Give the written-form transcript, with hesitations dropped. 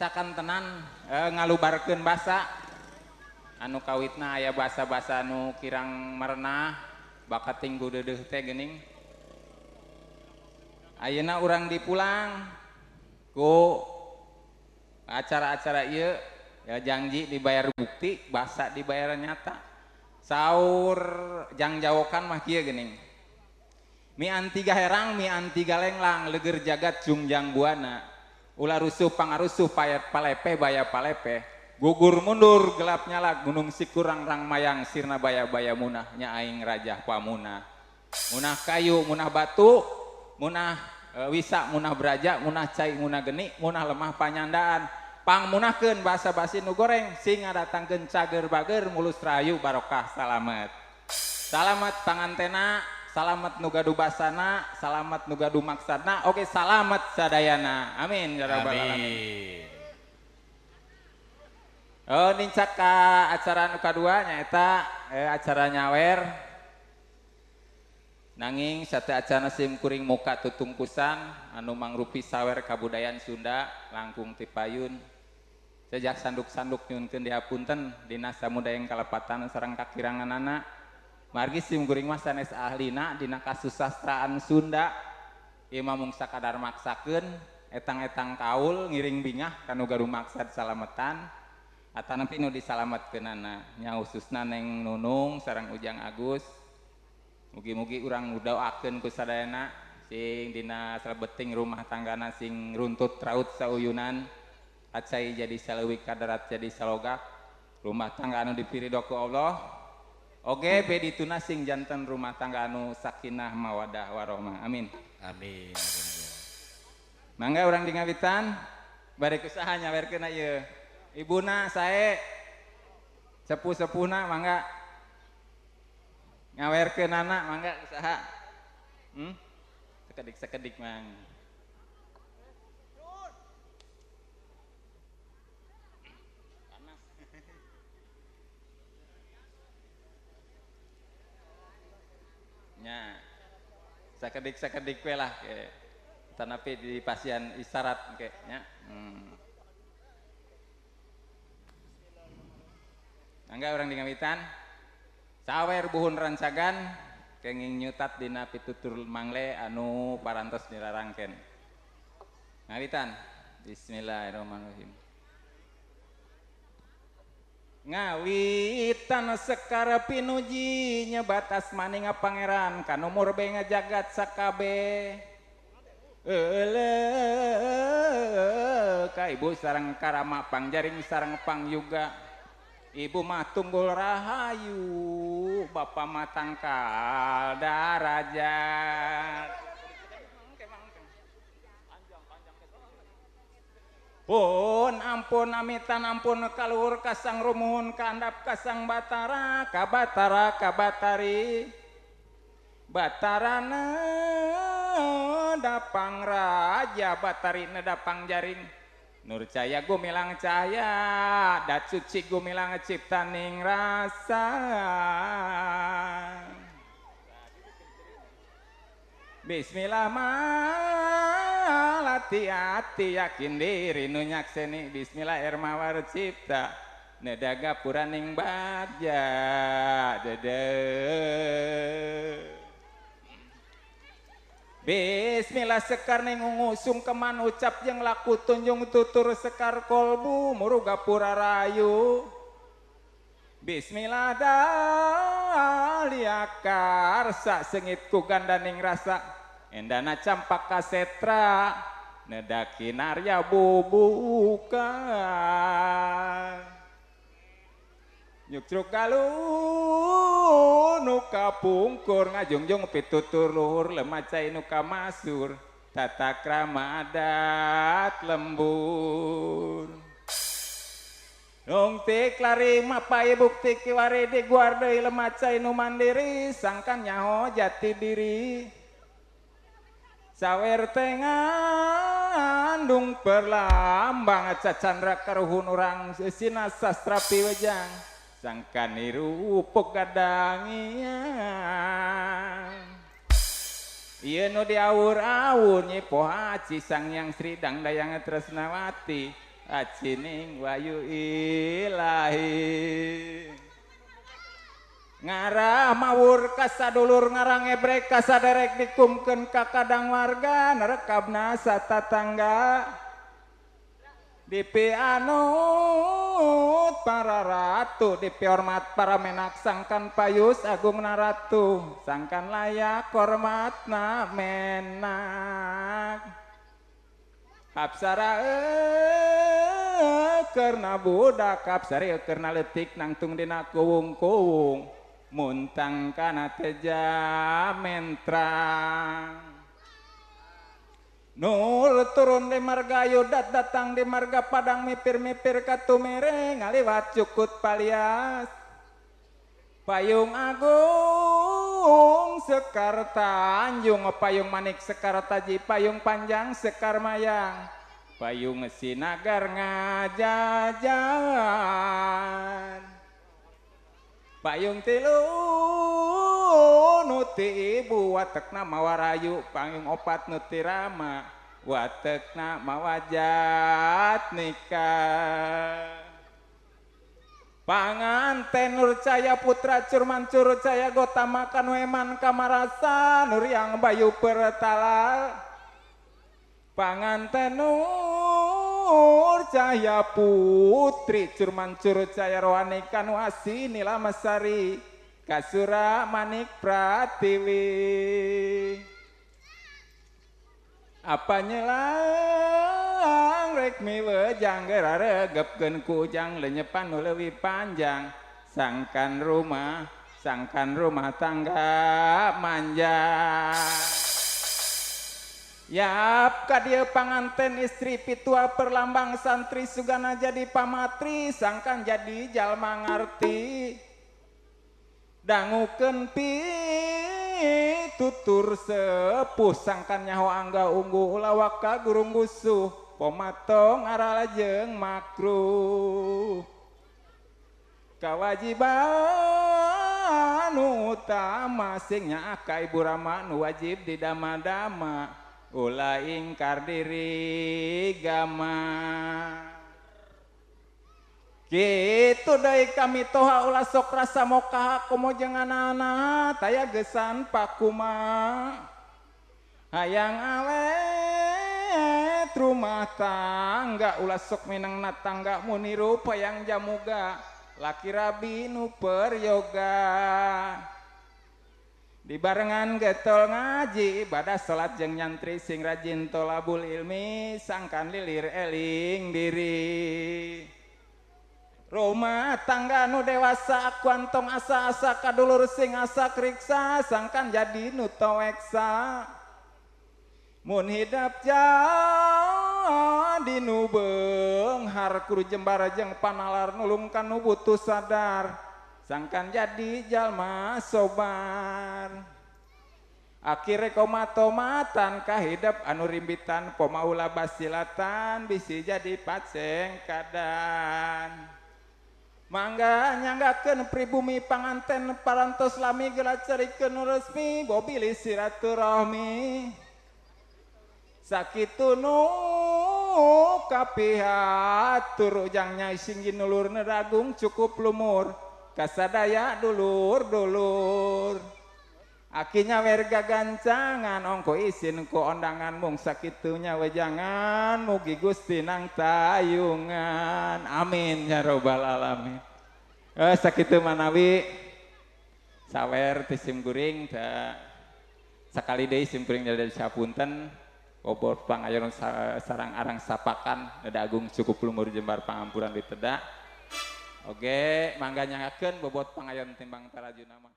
cakan tenan ngalubarkeun basa anu kawitna aya basa-basa anu kirang merenah bakat tinggu deudeuh teh geuning. Ayeuna urang dipulang ku acara-acara ieu ya janji dibayar bukti basa dibayar nyata. Saur jangjawokan mah kieu geuning. Mi anti gaherang mi anti galenglang leugeur jagat jungjang buana. Ulah rusuh pangarusuh payat palepe baya palepe. Gugur mundur gelap nyala gunung sikurang rang mayang sirna baya-baya munah nya aing rajah pamunah. Munah kayu munah batu munah wisa munah beraja munah cai munah geni munah lemah panyandaan pangmunahkeun basa-basi nu goreng sing ngadatangkeun cager bager mulus rayu barokah salamet. Salamet pangantena salamet nu gaduh basana salamet nu gaduh maksana oke salamet sadayana amin ya rabbal alamin. Oh nincak ka acara nu kadua nyaeta acara nyawer nanging sate acara sim kuring muka tutungkusan anu mangrupi sawer kabudayaan Sunda langkung ti payun sejak sanduk-sanduk nyunkeun dihapunten dina samudayang kalepatan sareng kakiranganana margi sim kuring mah sanes ahlina dina kasusastraan Sunda ieu mah mung sakadar maksakeun etang-etang kaul ngiring bingah kanu gaduh maksad salametan atanapi nu disalametkeunana nya khususna Neng Nunung sareng Ujang Agus. Mugi-mugi urang doakeun ku sadayana sing dina salebeting rumah tanggana sing runtut raut sauyunan acai jadi saleuwih kadarat jadi salogak rumah tangga anu dipiridho ku Allah oge bedituna sing janten rumah tangga anu sakinah mawadah warahmah amin Amin. mangga urang di ngawitan bari kusaha nyawerkeun ieu ibuna sae sepuh-sepuhna mangga ngawerkeun anak mangga usaha sekedik-sekedik mang nya sekedik-sekedik we lah ke tanapi di pasien isyarat ke nya mangga urang di ngawitan sawer buhun rancagan kenging nyutat dina pitutur mangle anu parantos dirarangkeun ngawitan bismillahirrahmanirrahim ngawitan sekar pinuji nyebatas maning pangeran kanu murbe ngajagat sakabe ka ibu sareng karama pangjaring sareng pangyuga ibu mah tunggul rahayu bapa mah tangkal darajat pun ampun amitan ampun kaluhur kasang rumuhun kandap kasang batara kabatari batarana dapang raja batari dapang jaring Nur cahaya gumilang cahaya dat suci gumilang ciptaning rasa bismillah malati-hati yakin diri nu nyakseni bismillah ermawar cipta nedaga puraning bagja dede bismillah sekar ning ngusung keman ucap yang laku tunjung tutur sekar kolbu muruga pura rayu bismillah daliakar sak sengit ku gandaning rasa endana campak kasetra nedaki narya bubukan nyukruk galun nuka pungkur ngajungjung pitutur luhur lemacai nuka masur tata krama adat lembur nung tik lari mapai bukti kiwari di guardai lemacai nu mandiri sangkan nyaho jati diri sawer tengandung perlambang cacandra karuhun orang sesina sastra piwejang sangkan niru pegadangian ieu nu diawur-awur nyi poha cisang yang Sri Dang Dayang Tresnawati acining wayu ilahi ngarah mawur kasadulur ngarang ebrek kasaderek dikumkeun ka kadang warga narekabna satatangga dipi anut para ratu dipi hormat para menak sangkan payus agung naratu sangkan layak hormatna menak Kapsara karena budak kapsari karena letik nangtung dina kuwung-kuwung muntang kana teja mentrang nur turun di marga yudat datang di marga padang mipir-mipir katumere ngaliwat cukut palias payung agung sekar tanjung payung manik sekar taji payung panjang sekar mayang payung sinagar ngajajan payung tilu nuti ibu watekna mawarayu payung opat nuti rama watekna mawajat nikah panganten Nur Caya Putra Curman Curu Caya Gotama Kanueman Kamarasa Nur yang Bayu Pertala panganten Nur Caya Putri Curman Curu Caya Rohani Kanuasi Nila Masari Kasura Manik Pratiwi apa nyelang rek miwejang geraregepkeun kujang lenyepan nu leuwih panjang sangkan rumah tangga manjang yap ka dieu panganten istri pitua perlambang santri sugana jadi pamatri sangkan jadi jalma ngarti dangukeun tutur sepuh sangkan nyaho angga unggul lawak ka gurung gusuh pomatong aralajeng makruh kawajiban utama sing nyaaka ibu rama nu wajib didama-dama ulah ingkar diri gama gitu dari kami toha ulah sok rasa moka komo jangan anak taya gesan pakuma hayang awet rumah tangga ulah sok minang na tangga muniru payang jamuga laki rabi nu peryoga dibarengan getol ngaji ibadah salat jeung nyantri sing rajin tolabul ilmi sangkan lilir eling diri rumah tangga nu dewasa kuantong asa-asa kadulur sing asa kriksa sangkan jadi nu taweksa mun hidap jadi nu beunghar kudu jembar jeung panalar nulung kanu butuh sadar sangkan jadi jalma sobar akhire komatomatan kahidap anu rimbitan pomaula basilatan bisi jadi paceng kadan mangga nyanggakeun pribumi panganten parantos lami gelat carikeun resmi bobili silaturahmi sakitu nu kapihat tur ujang nyai singgih nulur neragung cukup lumur kasadaya dulur akinya werga gancangan ongko isin ku ondangan mung sakitunya wejangan mugi Gusti nang tayungan amin ya robbal alamin sakitu manawi sawer ti sim kuring da sakali deui sim kuring dari sapunten bobot pangayon sarang arang sapakan da agung cukup lumur jembar pangampuran ditedak oge mangga nyangakeun bobot pangayon timbang tarajuna mah